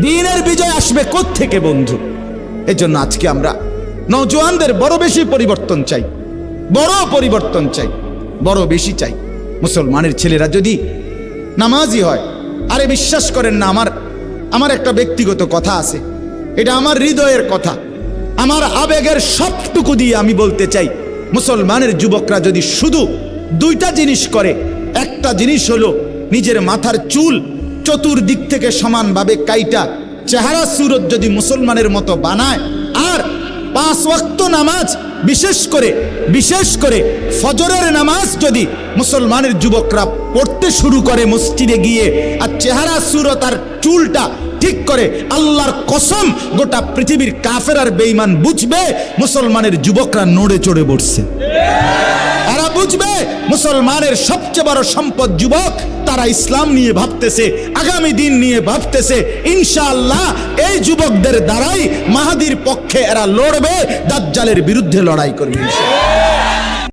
দ্বীনের বিজয় আসবে কোত্থেকে বন্ধু? এজন্য আজকে আমরা নওজোয়ানদের বড় বেশি পরিবর্তন চাই, বড় পরিবর্তন চাই, বড় বেশি চাই। মুসলমানের ছেলেরা যদি নামাজি হয়, আরে বিশ্বাস করেন না, আমার একটা ব্যক্তিগত কথা আছে, এটা আমার হৃদয়ের কথা, আমার আবেগের সবটুকু দিয়ে আমি বলতে চাই, মুসলমানের যুবকরা যদি শুধু দুইটা জিনিস করে, একটা জিনিস হলো নিজের মাথার চুল চতুর্দিক থেকে সমানভাবে কাইটা চেহারা সুরত যদি মুসলমানের মতো বানায়, আর 5 ওয়াক্ত নামাজ বিশেষ করে ফজরের নামাজ যদি মুসলমানের যুবকরা পড়তে শুরু করে মসজিদে গিয়ে, আর চেহারা সুরত আর চুলটা ঠিক করে, আল্লাহর কসম গোটা পৃথিবীর কাফের আর বেঈমান বুঝবে মুসলমানের যুবকরা নড়ে চড়ে বসছে। এরা বুঝবে মুসলমানের সবচেয়ে বড় সম্পদ যুবক, তারা ইসলাম নিয়ে ভাবতেছে, আগামী দিন নিয়ে ভাবতেছে। ইনশাআল্লাহ এই যুবকদের দ্বারাই মাহাদির পক্ষে এরা লড়বে, দাজ্জালের বিরুদ্ধে লড়াই করবে।